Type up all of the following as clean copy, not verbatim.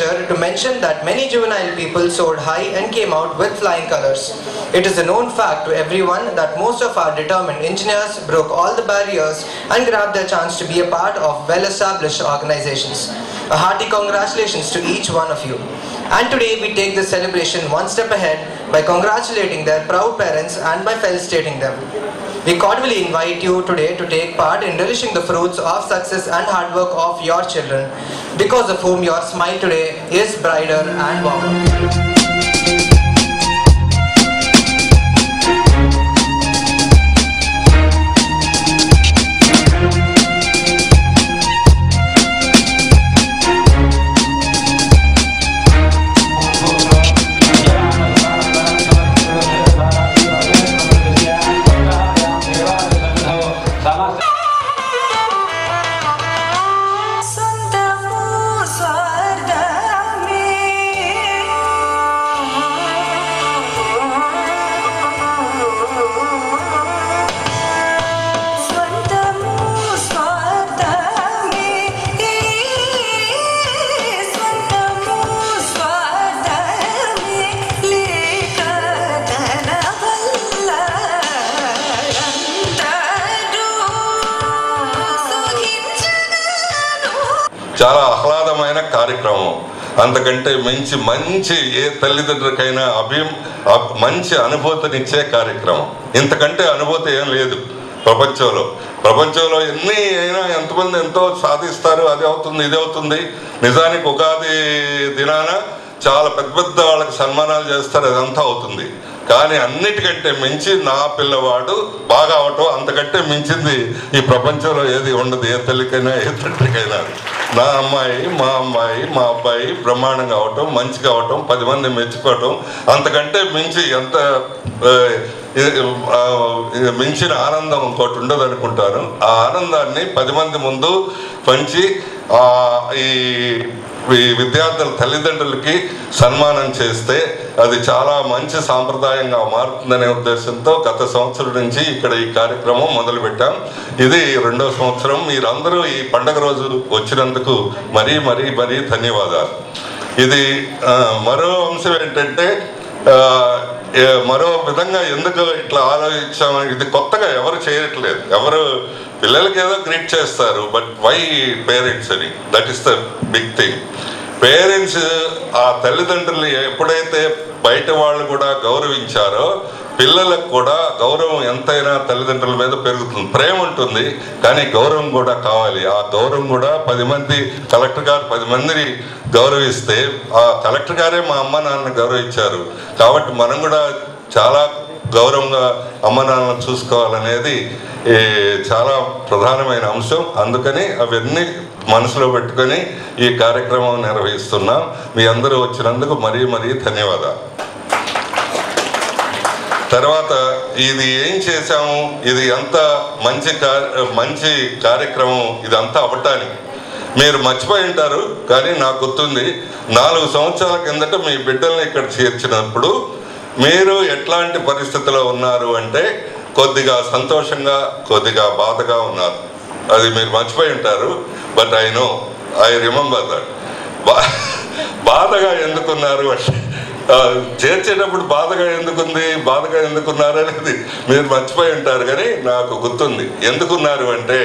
pleasure to mention that many juvenile people soared high and came out with flying colors. It is a known fact to everyone that most of our determined engineers broke all the barriers and grabbed their chance to be a part of well-established organizations. A hearty congratulations to each one of you. And today we take this celebration one step ahead by congratulating their proud parents and by felicitating them. We cordially invite you today to take part in relishing the fruits of success and hard work of your children, because of whom your smile today is brighter and warmer. చాలా ఆహ్లాదమైన కార్యక్రమం. అంతకంటే మంచి ఏ తల్లిదండ్రులకైనా మంచి అనుభూతినిచ్చే కార్యక్రమం. ఇంతకంటే అనుభూతి ఏం లేదు ప్రపంచంలో ఎన్ని అయినా ఎంతమంది ఎంతో సాధిస్తారు, అది అవుతుంది ఇది అవుతుంది. నిజానికి ఉగాది దినాన చాలా పెద్ద వాళ్ళకి సన్మానాలు చేస్తారు, అదంతా అవుతుంది. కానీ అన్నిటికంటే మించి నా పిల్లవాడు బాగా అవటం, అంతకంటే మించింది ఈ ప్రపంచంలో ఏది ఉండదు. ఏ తల్లికైనా ఏ తండ్రికైనా నా అమ్మాయి మా అబ్బాయి బ్రహ్మాండంగా అవటం, మంచిగా అవటం, 10 మంది మెచ్చుకోవటం, అంతకంటే మించి ఎంత మించిన ఆనందం ఇంకోటి ఉండదు అనుకుంటాను. ఆ ఆనందాన్ని 10 మంది ముందు పంచి ఈ విద్యార్థుల తల్లిదండ్రులకి సన్మానం చేస్తే అది చాలా మంచి సాంప్రదాయంగా మారుతుందనే ఉద్దేశంతో గత సంవత్సరం నుంచి ఇక్కడ ఈ కార్యక్రమం మొదలుపెట్టాం. ఇది 2వ సంవత్సరం. మీరందరూ ఈ పండగ రోజు వచ్చినందుకు మరీ ధన్యవాదాలు. ఇది మరో అంశం ఏంటంటే, మరో విధంగా ఎందుకు ఇట్లా ఆలోచించామని, ఇది కొత్తగా ఎవరు చేయట్లేదు. ఎవరు పిల్లలకి ఏదో గ్రీట్ చేస్తారు, బట్ వై పేరెంట్స్ అని, that is the big thing. Parents ఆ తల్లిదండ్రులు ఎప్పుడైతే బయట వాళ్ళు కూడా గౌరవించారో, పిల్లలకు కూడా గౌరవం ఎంతైనా తల్లిదండ్రుల మీద పెరుగుతుంది. ప్రేమ ఉంటుంది, కానీ గౌరవం కూడా కావాలి. ఆ గౌరవం కూడా 10 మంది కలెక్టర్ గారు 10 మందిని గౌరవిస్తే, ఆ కలెక్టర్ గారే మా అమ్మ నాన్నని గౌరవించారు కాబట్టి మనం కూడా చాలా గౌరవంగా అమ్మ నాన్నను చూసుకోవాలనేది చాలా ప్రధానమైన అంశం. అందుకని అవన్నీ మనసులో పెట్టుకొని ఈ కార్యక్రమం నిర్వహిస్తున్నాం. మీ అందరూ వచ్చినందుకు మరీ ధన్యవాదాలు. తర్వాత ఇది ఏం చేశాము, ఇది ఎంత మంచి కార్యక్రమం, ఇదంతా అవ్వటానికి మీరు మర్చిపోయి ఉంటారు. కానీ నాకు గుర్తుంది, 4 సంవత్సరాల కిందట మీ బిడ్డల్ని ఇక్కడ చేర్చినప్పుడు మీరు ఎట్లాంటి పరిస్థితిలో ఉన్నారు అంటే, కొద్దిగా సంతోషంగా కొద్దిగా బాధగా ఉన్నారు. అది మీరు మర్చిపోయి ఉంటారు. But I remember that. బాధగా ఎందుకున్నారు అంటే, చేర్చేటప్పుడు బాధగా ఎందుకున్నారు అనేది మీరు మర్చిపోయి ఉంటారు. కానీ నాకు గుర్తుంది ఎందుకున్నారు అంటే,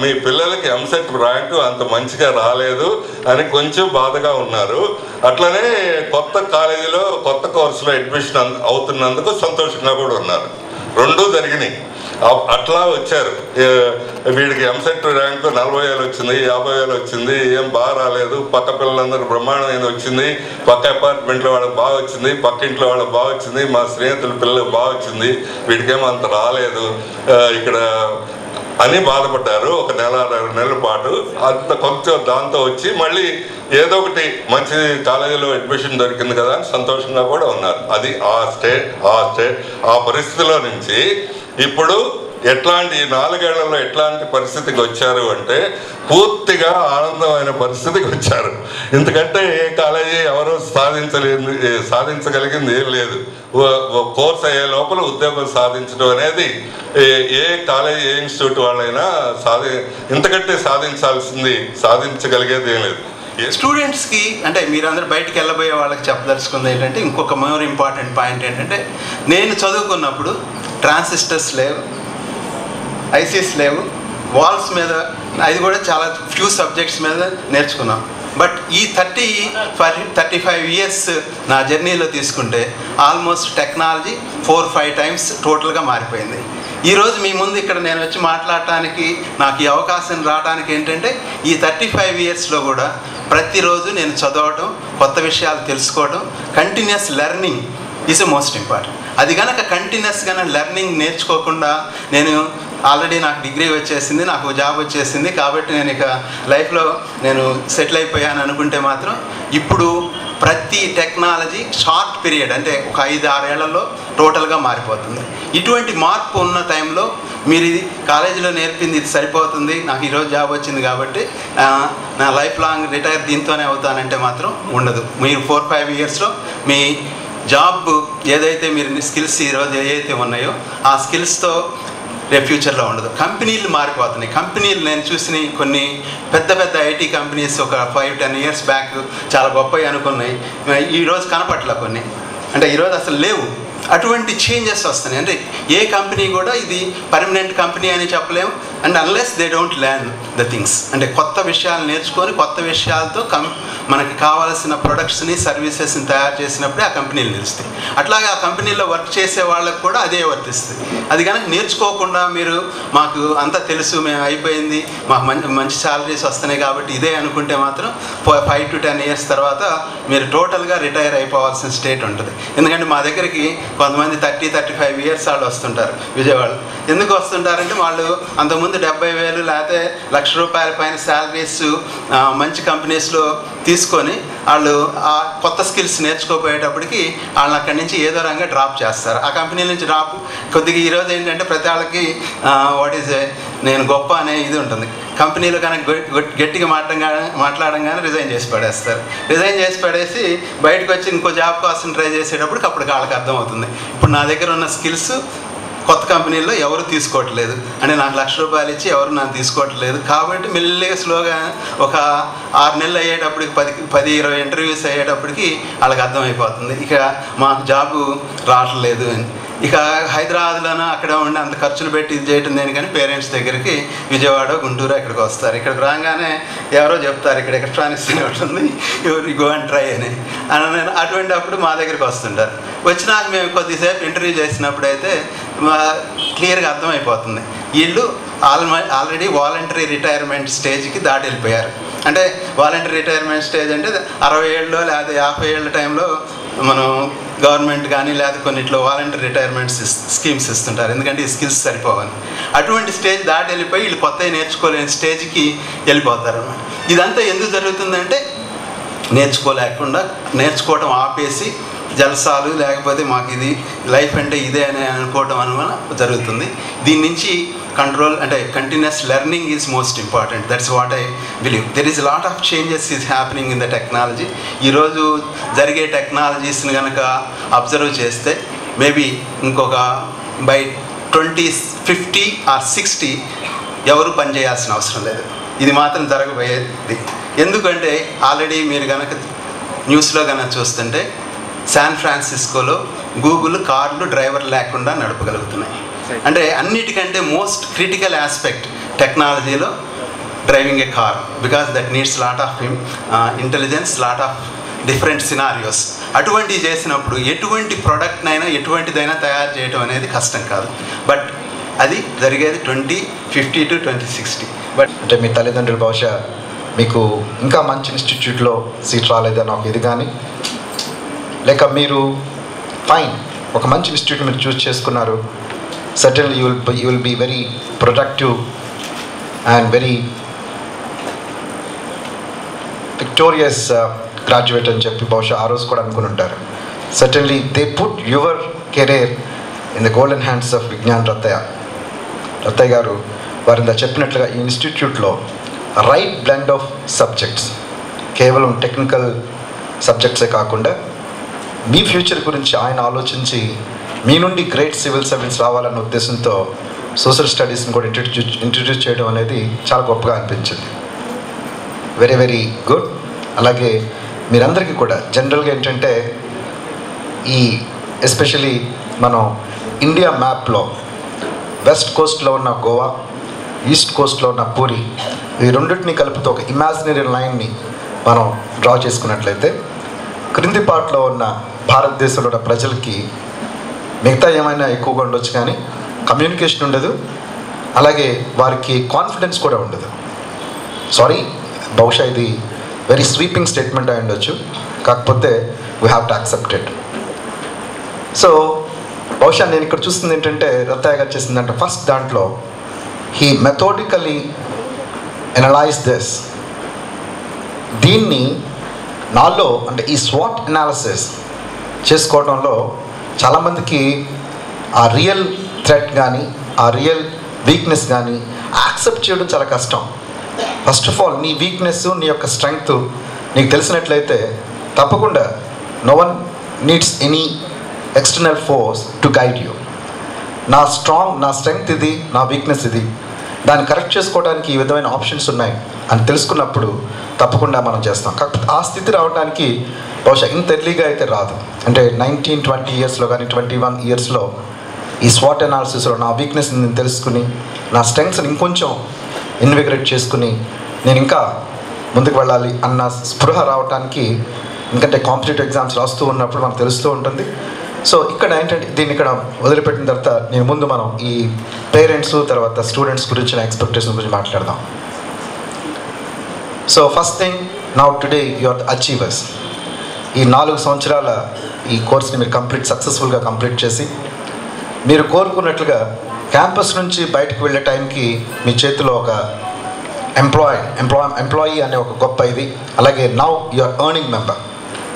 మీ పిల్లలకి ఎంసెట్ ర్యాంకు అంత మంచిగా రాలేదు అని కొంచెం బాధగా ఉన్నారు. అట్లనే కొత్త కాలేజీలో కొత్త కోర్సులో అడ్మిషన్ అవుతున్నందుకు సంతోషంగా కూడా ఉన్నారు. 2 జరిగినాయి. అట్లా వచ్చారు. వీడికి ఎంసెట్ ర్యాంకు 40,000 వచ్చింది, 50,000 వచ్చింది, ఏం బాగా రాలేదు. పక్క పిల్లలందరూ బ్రహ్మాండమైన వచ్చింది, పక్క అపార్ట్మెంట్లో వాళ్ళకి బాగా వచ్చింది, పక్క ఇంట్లో వాళ్ళకి బాగా వచ్చింది, మా స్నేహితుల పిల్లలకు బాగా వచ్చింది, వీడికేమో అంత రాలేదు ఇక్కడ అని బాధపడ్డారు. 1 నెల 2 నెలల పాటు అంత కొంచెం దాంతో వచ్చి మళ్ళీ ఏదో ఒకటి మంచి కాలేజీలో అడ్మిషన్ దొరికింది కదా అని సంతోషంగా కూడా ఉన్నారు. అది ఆ పరిస్థితిలో నుంచి ఇప్పుడు ఎట్లాంటి 4 ఏళ్లలో ఎట్లాంటి పరిస్థితికి వచ్చారు అంటే, పూర్తిగా ఆనందమైన పరిస్థితికి వచ్చారు. ఎందుకంటే ఏ కాలేజీ ఎవరు సాధించగలిగింది ఏం లేదు. కోర్స్ అయ్యే లోపల ఉద్యోగం సాధించడం అనేది ఏ కాలేజీ ఏ ఇన్స్టిట్యూట్ వాళ్ళైనా ఇంతకంటే సాధించగలిగేది ఏం లేదు. స్టూడెంట్స్కి అంటే మీరందరూ బయటికి వెళ్ళబోయే వాళ్ళకి చెప్పదలుచుకుంది ఏంటంటే, ఇంకొక మోర్ ఇంపార్టెంట్ పాయింట్ ఏంటంటే, నేను చదువుకున్నప్పుడు ట్రాన్సిస్టర్స్ లేవు, ఐసీస్ లేవు, వాల్స్ మీద అది కూడా చాలా ఫ్యూ సబ్జెక్ట్స్ మీద నేర్చుకున్నాం. బట్ ఈ 35 ఇయర్స్ నా జర్నీలో తీసుకుంటే ఆల్మోస్ట్ టెక్నాలజీ 4-5 టైమ్స్ టోటల్గా మారిపోయింది. ఈరోజు మీ ముందు ఇక్కడ నేను వచ్చి మాట్లాడటానికి నాకు ఈ అవకాశం రావడానికి ఏంటంటే, ఈ 35 ఇయర్స్లో కూడా ప్రతిరోజు నేను చదవటం, కొత్త విషయాలు తెలుసుకోవడం, continuous learning is most important. అది కనుక కంటిన్యూస్గా లెర్నింగ్ నేర్చుకోకుండా నేను ఆల్రెడీ నాకు డిగ్రీ వచ్చేసింది, నాకు జాబ్ వచ్చేసింది కాబట్టి నేను ఇక లైఫ్లో నేను సెటిల్ అయిపోయాను అనుకుంటే మాత్రం, ఇప్పుడు ప్రతి టెక్నాలజీ షార్ట్ పీరియడ్ అంటే ఒక 5-6 ఏళ్లలో టోటల్గా మారిపోతుంది. ఇటువంటి మార్పు ఉన్న టైంలో మీరు ఇది కాలేజీలో నేర్పింది ఇది సరిపోతుంది, నాకు ఈరోజు జాబ్ వచ్చింది కాబట్టి నా లైఫ్ లాంగ్ రిటైర్ దీంతోనే అవుతానంటే మాత్రం ఉండదు. మీరు 4-5 ఇయర్స్లో మీ జాబ్ ఏదైతే మీరు స్కిల్స్ ఈరోజు ఏవైతే ఉన్నాయో ఆ స్కిల్స్తో రేపు ఫ్యూచర్లో ఉండదు. కంపెనీలు మారిపోతున్నాయి. కంపెనీలు నేను చూసిన కొన్ని పెద్ద ఐటీ కంపెనీస్ ఒక 5-10 ఇయర్స్ బ్యాక్ చాలా గొప్పవి అనుకున్నాయి, ఈరోజు కనపట్ల కొన్ని, అంటే ఈరోజు అసలు లేవు. అటువంటి చేంజెస్ వస్తున్నాయి. అంటే ఏ కంపెనీ కూడా ఇది పర్మనెంట్ కంపెనీ అని చెప్పలేము. And unless they don't learn the things, అంటే కొత్త విషయాలు నేర్చుకొని కొత్త విషయాలతో మనకి కావాల్సిన ప్రొడక్ట్స్ని సర్వీసెస్ని తయారు చేసినప్పుడే ఆ కంపెనీలు నిలుస్తాయి. అట్లాగే ఆ కంపెనీలో వర్క్ చేసే వాళ్ళకు కూడా అదే వర్తిస్తుంది. అది కనుక నేర్చుకోకుండా మీరు మాకు అంతా తెలుసు, మేము అయిపోయింది, మాకు మంచి శాలరీస్ వస్తున్నాయి కాబట్టి ఇదే అనుకుంటే మాత్రం 5-10 ఇయర్స్ తర్వాత మీరు టోటల్గా రిటైర్ అయిపోవాల్సిన స్టేట్ ఉంటుంది. ఎందుకంటే మా దగ్గరికి కొంతమంది 30-35 ఇయర్స్ వాళ్ళు వస్తుంటారు విజయవాడ. ఎందుకు వస్తుంటారంటే వాళ్ళు అంతకుముందు 70,000 లేకపోతే ₹1,00,000 పైన శాలరీస్ మంచి కంపెనీస్లో తీసుకొని వాళ్ళు ఆ కొత్త స్కిల్స్ నేర్చుకోపోయేటప్పటికి వాళ్ళని అక్కడి నుంచి ఏదో రంగా డ్రాప్ చేస్తారు. ఆ కంపెనీ నుంచి డ్రాప్ కొద్దిగా ఈరోజు ఏంటంటే ప్రతి వాళ్ళకి వాట్ ఈజ్ నేను గొప్ప అనే ఇది ఉంటుంది. కంపెనీలో కనుక గట్టిగా మాట్లాడంగానే రిజైన్ చేసి పడేస్తారు. రిజైన్ చేసి పడేసి బయటకు వచ్చి ఇంకో జాబ్ కోసం ట్రై చేసేటప్పటికి అప్పుడు వాళ్ళకి అర్థమవుతుంది, ఇప్పుడు నా దగ్గర ఉన్న స్కిల్స్ కొత్త కంపెనీల్లో ఎవరు తీసుకోవట్లేదు, అంటే నాకు ₹1,00,000 ఇచ్చి ఎవరు నాకు తీసుకోవట్లేదు. కాబట్టి మెల్లిగా స్లోగా ఒక 6 నెలలు అయ్యేటప్పటికి 10-20 ఇంటర్వ్యూస్ అయ్యేటప్పటికి వాళ్ళకి అర్థమైపోతుంది ఇక మాకు జాబు రావట్లేదు అని. ఇక హైదరాబాద్లోనూ అక్కడ ఉండి అంత ఖర్చులు పెట్టి ఇది చేయటం దేని కానీ పేరెంట్స్ దగ్గరికి విజయవాడ, గుంటూరు ఇక్కడికి వస్తారు. ఇక్కడికి రాగానే ఎవరో చెప్తారు ఇక్కడ ఎలక్ట్రానిక్స్ ఉంటుంది, ఎవరు గో అండ్ ట్రై అని. అటువంటి అప్పుడు మా దగ్గరికి వస్తుంటారు. వచ్చినాక మేము కొద్దిసేపు ఇంటర్వ్యూ చేసినప్పుడు అయితే క్లియర్గా అర్థమైపోతుంది వీళ్ళు ఆల్రెడీ వాలంటరీ రిటైర్మెంట్ స్టేజ్కి దాటి వెళ్ళిపోయారు. అంటే వాలంటరీ రిటైర్మెంట్ స్టేజ్ అంటే 60 ఏళ్ళలో లేదా 50 ఏళ్ళ టైంలో మనం గవర్నమెంట్ కానీ లేదా కొన్నిట్లో వాలంటరీ రిటైర్మెంట్ స్కీమ్స్ ఇస్తుంటారు, ఎందుకంటే ఈ స్కిల్స్ సరిపోవని. అటువంటి స్టేజ్ దాటి వెళ్ళిపోయి వీళ్ళు కొత్తవి నేర్చుకోలేని స్టేజ్కి వెళ్ళిపోతారు అన్నమాట. ఇదంతా ఎందుకు జరుగుతుందంటే నేర్చుకోవటం ఆపేసి జల్సాలు లేకపోతే మాకు ఇది లైఫ్ అంటే ఇదే అని అనుకోవటం వల్ల జరుగుతుంది. దీని నుంచి కంట్రోల్ అంటే continuous learning is most important. That's what I believe. There is lot of changes is happening in the technology. ఈరోజు జరిగే టెక్నాలజీస్ని కనుక అబ్జర్వ్ చేస్తే మేబీ ఇంకొక బై 2050 or 60 ఎవరు పనిచేయాల్సిన అవసరం లేదు. ఇది మాత్రం జరగబోయేది. ఎందుకంటే ఆల్రెడీ మీరు కనుక న్యూస్లో కనుక చూస్తుంటే శాన్ ఫ్రాన్సిస్కోలో గూగుల్ కార్లు డ్రైవర్ లేకుండా నడపగలుగుతున్నాయి. అంటే అన్నిటికంటే మోస్ట్ క్రిటికల్ ఆస్పెక్ట్ టెక్నాలజీలో driving A car, because that needs lot of intelligence, lot of different scenarios. అటువంటివి చేసినప్పుడు ఎటువంటి ప్రోడక్ట్నైనా ఎటువంటిదైనా తయారు చేయడం అనేది కష్టం కాదు. బట్ అది జరిగేది 2050 to 2060. బట్ అంటే మీ తల్లిదండ్రులు బహుశా మీకు ఇంకా మంచి ఇన్స్టిట్యూట్లో సీట్ రాలేదని ఒక ఇది కానీ, లేక మీరు ఫైన్ ఒక మంచి ఇన్స్టిట్యూట్ మీరు చూస్ చేసుకున్నారు, certainly you will be very productive and very victorious graduate అని చెప్పి బహుశా ఆ రోజు కూడా అనుకుని ఉంటారు. Certainly they put your career in the golden hands of Vignan Rathaiah గారు. వారిందా చెప్పినట్లుగా ఈ ఇన్స్టిట్యూట్లో రైట్ బ్లెండ్ ఆఫ్ సబ్జెక్ట్స్, కేవలం టెక్నికల్ సబ్జెక్ట్సే కాకుండా మీ ఫ్యూచర్ గురించి ఆయన ఆలోచించి మీ నుండి గ్రేట్ సివిల్ సర్వీస్ రావాలన్న ఉద్దేశంతో సోషల్ స్టడీస్ని కూడా ఇంట్రడ్యూస్ చేయడం అనేది చాలా గొప్పగా అనిపించింది. Very very good. అలాగే మీరందరికీ కూడా జనరల్గా ఏంటంటే ఈ ఎస్పెషలీ మనం ఇండియా మ్యాప్లో వెస్ట్ కోస్ట్లో ఉన్న గోవా, ఈస్ట్ కోస్ట్లో ఉన్న పూరి, ఈ రెండింటిని కలుపుతూ ఒక ఇమాజినరీ లైన్ని మనం డ్రా చేసుకున్నట్లయితే క్రింది పార్ట్లో ఉన్న భారతదేశంలో ఉన్న ప్రజలకి మిగతా ఏమైనా ఎక్కువగా ఉండొచ్చు కానీ కమ్యూనికేషన్ ఉండదు, అలాగే వారికి కాన్ఫిడెన్స్ కూడా ఉండదు. సారీ, బహుశా ఇది వెరీ స్వీపింగ్ స్టేట్మెంట్ అయి ఉండొచ్చు, కాకపోతే we have to accept it. So బహుశా నేను ఇక్కడ చూస్తుంది ఏంటంటే రత్తయ్య గారు చేసిందంటే ఫస్ట్ దాంట్లో హీ మెథోడికలీ ఎనలైజ్ దిస్. దీన్ని నాలో అంటే ఈ స్వాట్ అనాలిసిస్ చేసుకోవడంలో చాలామందికి ఆ రియల్ థ్రెట్ కానీ ఆ రియల్ వీక్నెస్ కానీ యాక్సెప్ట్ చేయడం చాలా కష్టం. ఫస్ట్ ఆఫ్ ఆల్ నీ వీక్నెస్, నీ యొక్క స్ట్రెంగ్త్ నీకు తెలిసినట్లయితే తప్పకుండా no one needs any external force to guide you. నా స్ట్రెంగ్త్ ఇది, నా వీక్నెస్ ఇది, దాన్ని కరెక్ట్ చేసుకోవడానికి ఈ విధమైన ఆప్షన్స్ ఉన్నాయి అని తెలుసుకున్నప్పుడు తప్పకుండా మనం చేస్తాం. కాకపోతే ఆ స్థితి రావడానికి బహుశా ఇంత ఎర్లీగా అయితే రాదు. అంటే 19-20 ఇయర్స్లో కానీ 21 ఇయర్స్లో ఈ స్వాట్ అనాలిసిస్లో నా వీక్నెస్ని నేను తెలుసుకుని నా స్ట్రెంగ్త్స్ని ఇంకొంచెం ఇన్విగరేట్ చేసుకుని నేను ఇంకా ముందుకు వెళ్ళాలి అన్న స్పృహ రావడానికి, ఎందుకంటే కాంపిటేటివ్ ఎగ్జామ్స్ రాస్తూ ఉన్నప్పుడు మనకు తెలుస్తూ ఉంటుంది. సో ఇక్కడ ఏంటంటే దీన్ని ఇక్కడ వదిలిపెట్టిన తర్వాత నేను ముందు మనం ఈ పేరెంట్స్ తర్వాత స్టూడెంట్స్ గురించిన ఎక్స్పెక్టేషన్ గురించి మాట్లాడదాం. So first thing, now today you are the achievers. ఈ 4 సంవత్సరాల ఈ కోర్స్ని మీరు సక్సెస్ఫుల్గా కంప్లీట్ చేసి మీరు కోరుకున్నట్లుగా క్యాంపస్ నుంచి బయటకు వెళ్ళే టైంకి మీ చేతిలో ఒక ఎంప్లాయీ అనే ఒక గొప్ప ఇది. అలాగే now you are earning member,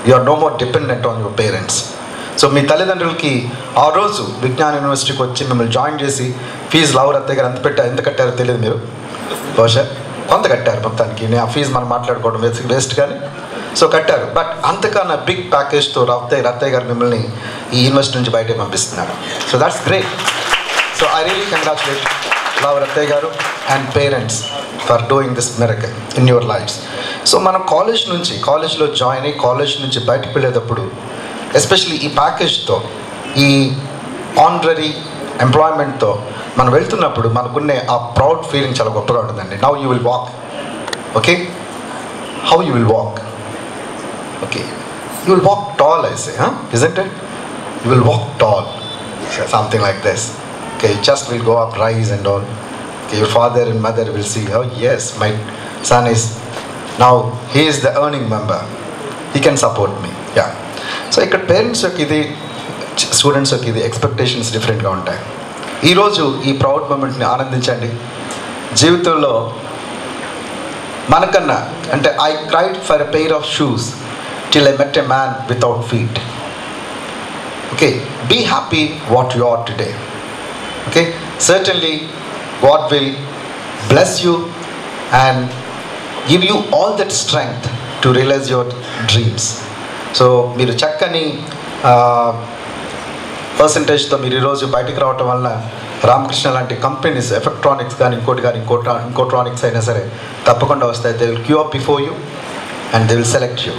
you are no more dependent on your parents. So మీ తల్లిదండ్రులకి ఆ రోజు విజ్ఞాన్ యూనివర్సిటీకి వచ్చి మిమ్మల్ని జాయిన్ చేసి ఫీజు రత్తయ్య గారు ఎంత కట్టారో తెలియదు, మీరు బహుశా కొంత కట్టారు మొత్తానికి. నేను ఆ ఫీజు మనం మాట్లాడుకోవడం వేస్ట్ కానీ సో కట్టారు. బట్ అంతకన్నా బిగ్ ప్యాకేజ్తో రత్తయ్య గారు మిమ్మల్ని ఈ యూనివర్సిటీ నుంచి బయటకు పంపిస్తున్నారు. So that's great. So I really congratulate Rattaiah గారు and parents for doing this miracle in your lives. So మనం కాలేజ్లో జాయిన్ అయ్యి కాలేజ్ నుంచి బయటకు వెళ్ళేటప్పుడు ఎస్పెషలీ ఈ ప్యాకేజ్తో, ఈ ఆనరరీ ఎంప్లాయ్మెంట్తో మనం వెళ్తున్నప్పుడు మనకున్నే ఆ ప్రౌడ్ ఫీలింగ్ చాలా గొప్పగా ఉంటుందండి. Now you will walk. Okay, how you will walk? Okay, you will walk tall, I say, isn't it? You will walk tall, something like this. Okay, chest will go up, rise and all. Okay, your father and mother will see, oh yes, my son is now, he is the earning member, he can support me. Yeah. So ఇక్కడ parents యొక్క ఇది, students యొక్క ఇది expectations డిఫరెంట్గా ఉంటాయి. ఈరోజు ఈ proud మూమెంట్ని ఆనందించండి. జీవితంలో మనకన్నా అంటే I cried for a pair of shoes till I met a man without feet. Okay, be happy what you are today. Okay, certainly God will bless you and give you all that strength to realise your dreams. So మీరు చక్కని పర్సంటేజ్తో మీరు ఈరోజు బయటకు రావటం వల్ల రామకృష్ణ లాంటి companies, ఎఫెక్ట్రానిక్స్ కానీ ఇంకోట్రానిక్స్ అయినా సరే తప్పకుండా వస్తాయి. They will queue up before you and they will select you.